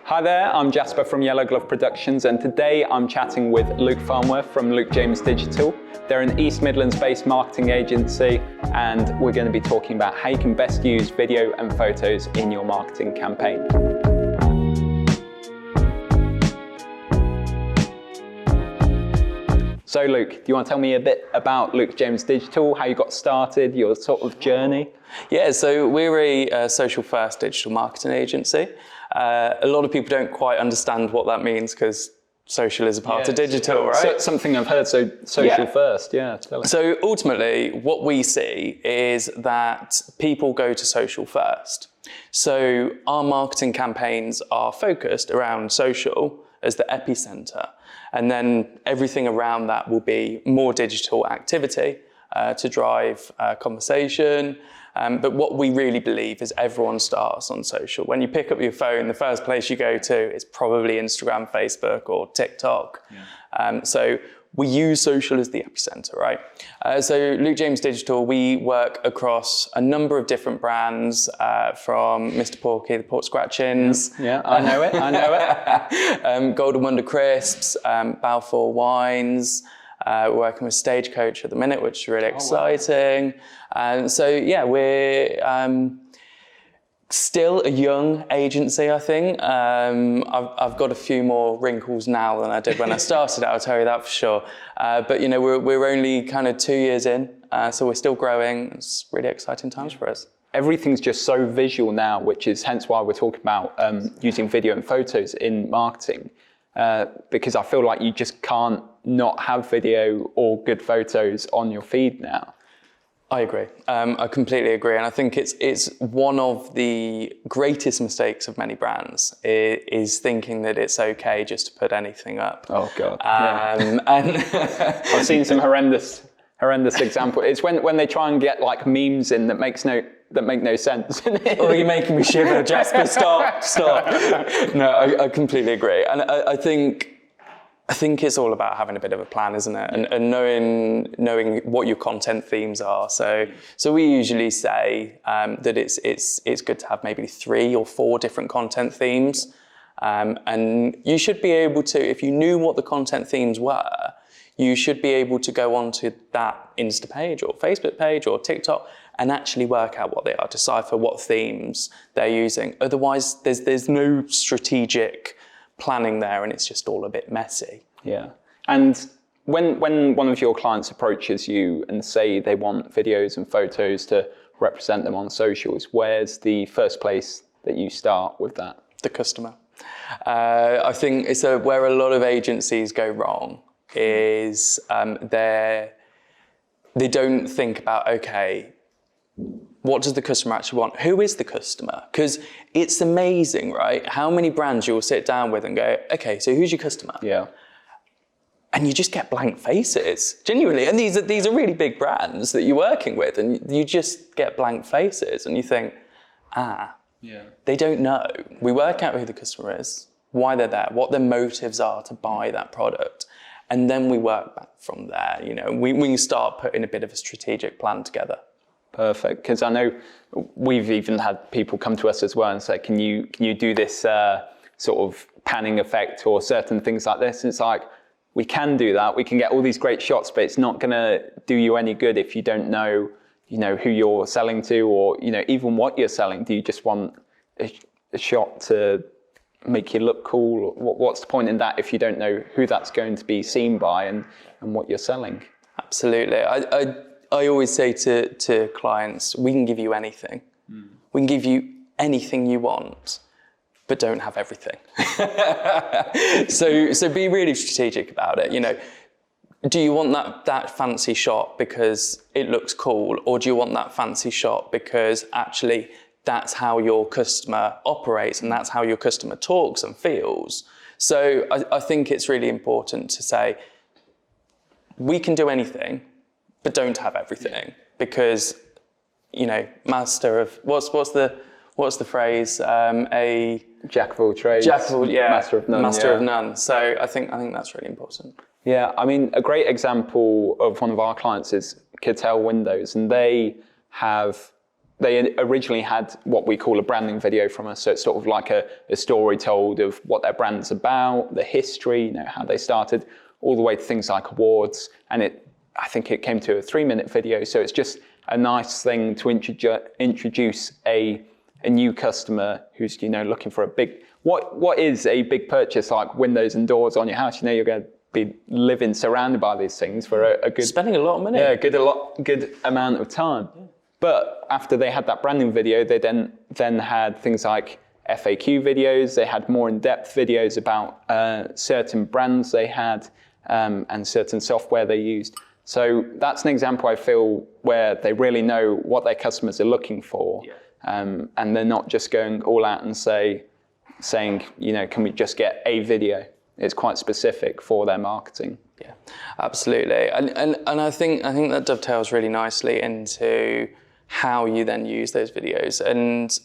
Hi there, I'm Jasper from Yellow Glove Productions, and today I'm chatting with Luke Farnworth from Luke James Digital. They're an East Midlands-based marketing agency, and we're going to be talking about how you can best use video and photos in your marketing campaign. So Luke, do you want to tell me a bit about Luke James Digital, how you got started, your sort of journey? Yeah, so we're a social-first digital marketing agency. A lot of people don't quite understand what that means because social is a part of digital, right? So, something I've heard, so social first, tell us. So ultimately, what we see is that people go to social first. So our marketing campaigns are focused around social as the epicenter. And then everything around that will be more digital activity to drive conversation. But what we really believe is everyone starts on social. When you pick up your phone, the first place you go to is probably Instagram, Facebook, or TikTok. Yeah. So we use social as the epicenter, right? So Luke James Digital, we work across a number of different brands, from Mr. Porky, the Port Scratchings. Yeah, I know it. Golden Wonder Crisps, Balfour Wines. We're working with Stagecoach at the minute, which is really exciting. Wow. So yeah, we're still a young agency, I think. I've got a few more wrinkles now than I did when I started, I'll tell you that for sure. But you know, we're only kind of 2 years in, so we're still growing. It's really exciting times for us. Everything's just so visual now, which is hence why we're talking about using video and photos in marketing. Because I feel like you just can't not have video or good photos on your feed now. I agree. I completely agree. And I think it's one of the greatest mistakes of many brands is thinking that it's okay just to put anything up. Oh God. And I've seen some horrendous examples. It's when they try and get like memes in that make no sense. Oh, you're making me shiver, Jasper. Stop. No, I completely agree. And I think it's all about having a bit of a plan, isn't it? And knowing what your content themes are. So we usually say that it's good to have maybe 3 or 4 different content themes. And you should be able to, if you knew what the content themes were, you should be able to go onto that Insta page or Facebook page or TikTok and actually work out what they are, decipher what themes they're using. Otherwise, there's no strategic planning there, and it's just all a bit messy. Yeah. And when one of your clients approaches you and say they want videos and photos to represent them on socials, where's the first place that you start with that? The customer. I think it's where a lot of agencies go wrong is they don't think about, okay, what does the customer actually want? Who is the customer? Because it's amazing, right? How many brands you'll sit down with and go, okay, so who's your customer? Yeah. And you just get blank faces, genuinely. And these are really big brands that you're working with, and you just get blank faces, and you think, they don't know. We work out who the customer is, why they're there, what their motives are to buy that product. And then we work back from there. You know, we can start putting a bit of a strategic plan together. Perfect, because I know we've even had people come to us as well and say, can you do this sort of panning effect or certain things like this? And it's like, we can do that. We can get all these great shots, but it's not going to do you any good if you don't know, who you're selling to, or, even what you're selling. Do you just want a shot to make you look cool? What's the point in that if you don't know who that's going to be seen by and what you're selling? Absolutely. I always say to clients, we can give you anything. We can give you anything you want, but don't have everything. So be really strategic about it. Do you want that fancy shot because it looks cool, or do you want that fancy shot because actually that's how your customer operates and that's how your customer talks and feels? So I think it's really important to say, we can do anything, but don't have everything, because, master of, what's the phrase? A jack of all trades. Master of none. Master of none. So I think that's really important. Yeah, I mean, a great example of one of our clients is Cattell Windows, and they have they originally had what we call a branding video from us. So it's sort of like a story told of what their brand's about, the history, you know, how they started, all the way to things like awards. And I think it came to a 3-minute video. So it's just a nice thing to introduce a new customer who's, you know, looking for a big, what is a big purchase like windows and doors on your house? You know, you're going to be living surrounded by these things for a good, spending a lot of money. Yeah, good amount of time. Yeah. But after they had that branding video, they then had things like FAQ videos. They had more in-depth videos about certain brands they had and certain software they used. So that's an example, I feel, where they really know what their customers are looking for. Yeah. And they're not just going all out and saying, you know, can we just get a video? It's quite specific for their marketing. Yeah, absolutely. And I think that dovetails really nicely into how you then use those videos. And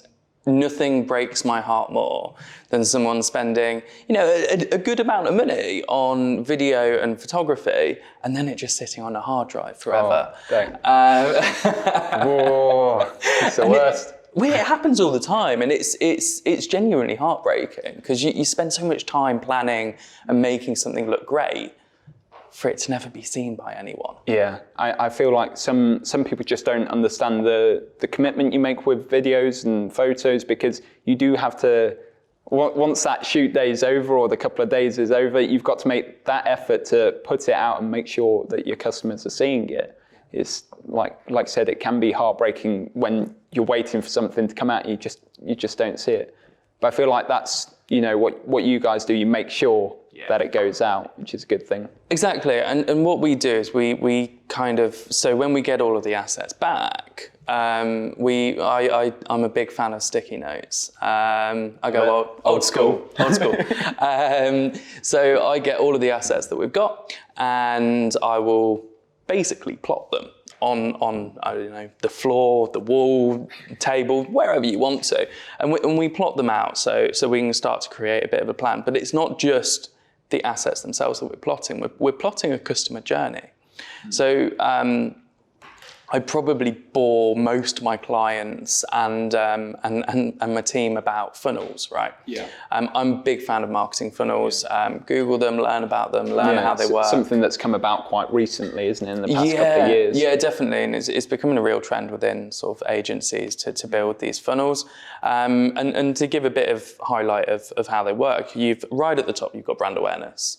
nothing breaks my heart more than someone spending, you know, a good amount of money on video and photography, and then it just sitting on a hard drive forever. Oh, don't. Whoa, it's the worst. It happens all the time, and it's genuinely heartbreaking because you spend so much time planning and making something look great for it to never be seen by anyone. Yeah, I feel like some people just don't understand the commitment you make with videos and photos, because you do have to, once that shoot day is over or the couple of days is over, you've got to make that effort to put it out and make sure that your customers are seeing it. It's like I said, it can be heartbreaking when you're waiting for something to come out and you just don't see it. But I feel like that's, you know, what you guys do. You make sure that it goes out, which is a good thing. Exactly. And what we do is we kind of, so when we get all of the assets back, I'm a big fan of sticky notes. I go old school. So I get all of the assets that we've got, and I will basically plot them on I don't know, the floor, the wall, table, wherever you want to, and we plot them out so we can start to create a bit of a plan. But it's not just the assets themselves that we're plotting. We're plotting a customer journey. So I probably bore most of my clients and my team about funnels, right? Yeah. I'm a big fan of marketing funnels. Google them, learn about them, learn how they work. Something that's come about quite recently, isn't it, in the past couple of years? Yeah, definitely. And it's becoming a real trend within sort of agencies to build these funnels. And to give a bit of highlight of how they work, right at the top, you've got brand awareness.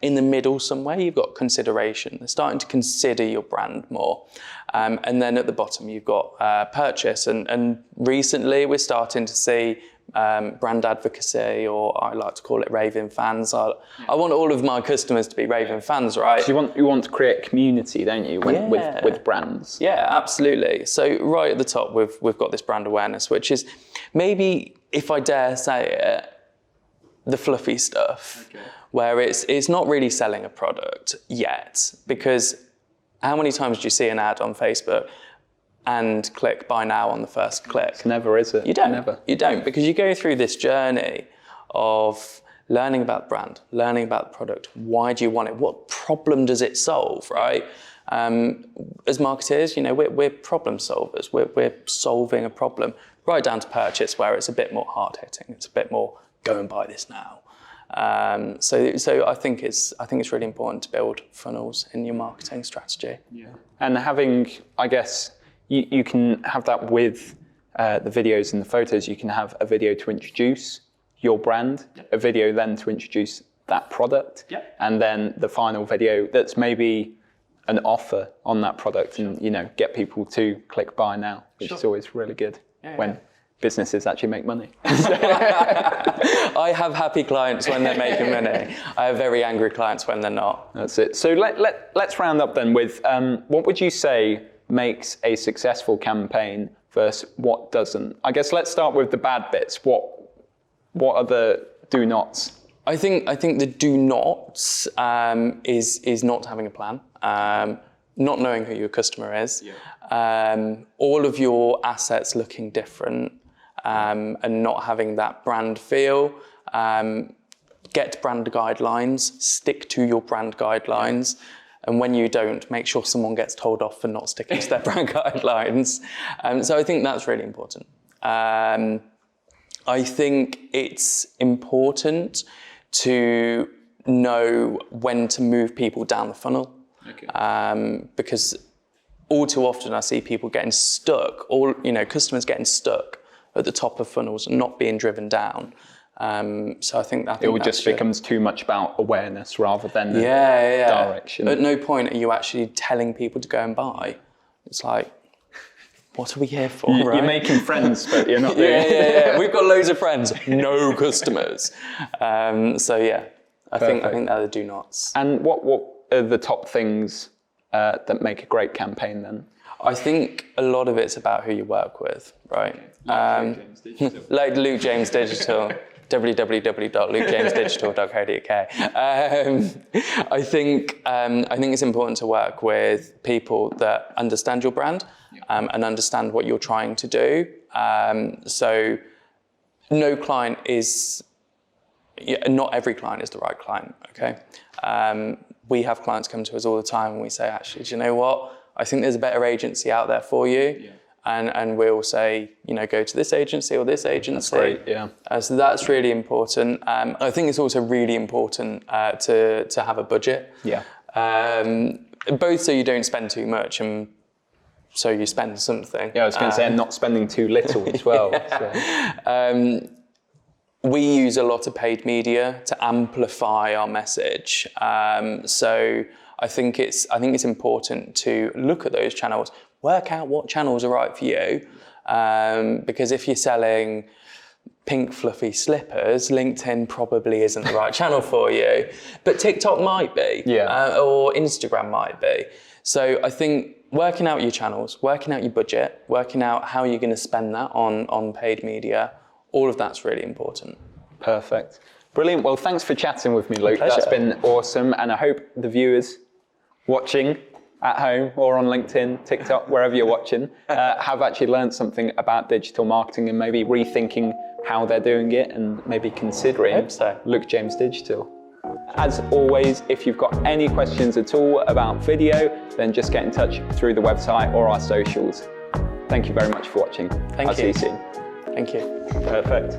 In the middle somewhere, you've got consideration. They're starting to consider your brand more. And then at the bottom, you've got purchase. And recently, we're starting to see brand advocacy, or I like to call it raving fans. I want all of my customers to be raving fans, right? So you want to create community, don't you, with brands? Yeah, absolutely. So right at the top, we've got this brand awareness, which is maybe, if I dare say it, the fluffy stuff. Okay. Where it's not really selling a product yet, because how many times do you see an ad on Facebook and click buy now on the first click? It's never, is it? You don't. Never. You don't, because you go through this journey of learning about the brand, learning about the product. Why do you want it? What problem does it solve, right? As marketers, you know, we're problem solvers. We're solving a problem, right down to purchase, where it's a bit more hard hitting. It's a bit more go and buy this now. So I think it's really important to build funnels in your marketing strategy. Yeah. And having, I guess, you can have that with the videos and the photos. You can have a video to introduce your brand, a video then to introduce that product, and then the final video that's maybe an offer on that product, and you know, get people to click buy now, which is always really good when businesses actually make money. I have happy clients when they're making money. I have very angry clients when they're not. That's it. So let's round up then with what would you say makes a successful campaign versus what doesn't? I guess let's start with the bad bits. What are the do nots? I think the do nots is not having a plan, not knowing who your customer is, all of your assets looking different, and not having that brand feel. Get brand guidelines, stick to your brand guidelines. And when you don't, make sure someone gets told off for not sticking to their brand guidelines. So I think that's really important. I think it's important to know when to move people down the funnel. Okay. Because all too often I see people getting stuck, or customers getting stuck at the top of funnels and not being driven down. So I think it just becomes too much about awareness rather than direction. At no point are you actually telling people to go and buy. It's like, what are we here for? Right? You're making friends, but you're not. Yeah. We've got loads of friends, no customers. So yeah, I think they're the do nots. And what are the top things that make a great campaign then? I think a lot of it's about who you work with, right? Like Luke James Digital. www.lukejamesdigital.co.uk. I think it's important to work with people that understand your brand and understand what you're trying to do. So not every client is the right client, okay? We have clients come to us all the time and we say, actually, do you know what? I think there's a better agency out there for you. Yeah. And we'll say, go to this agency or this agency. That's great, yeah. So that's really important. I think it's also really important to have a budget. Yeah. Both so you don't spend too much and so you spend something. Yeah, I was going to say, and not spending too little as well. Yeah. So. We use a lot of paid media to amplify our message. So I think it's important to look at those channels, work out what channels are right for you. Because if you're selling pink fluffy slippers, LinkedIn probably isn't the right channel for you. But TikTok might be, or Instagram might be. So I think working out your channels, working out your budget, working out how you're going to spend that on paid media, all of that's really important. Perfect. Brilliant. Well, thanks for chatting with me, Luke. Pleasure. That's been awesome. And I hope the viewers watching at home or on LinkedIn, TikTok, wherever you're watching, have actually learned something about digital marketing and maybe rethinking how they're doing it and maybe considering Luke James Digital. As always, if you've got any questions at all about video, then just get in touch through the website or our socials. Thank you very much for watching. Thank you. I'll see you soon. Thank you. Perfect.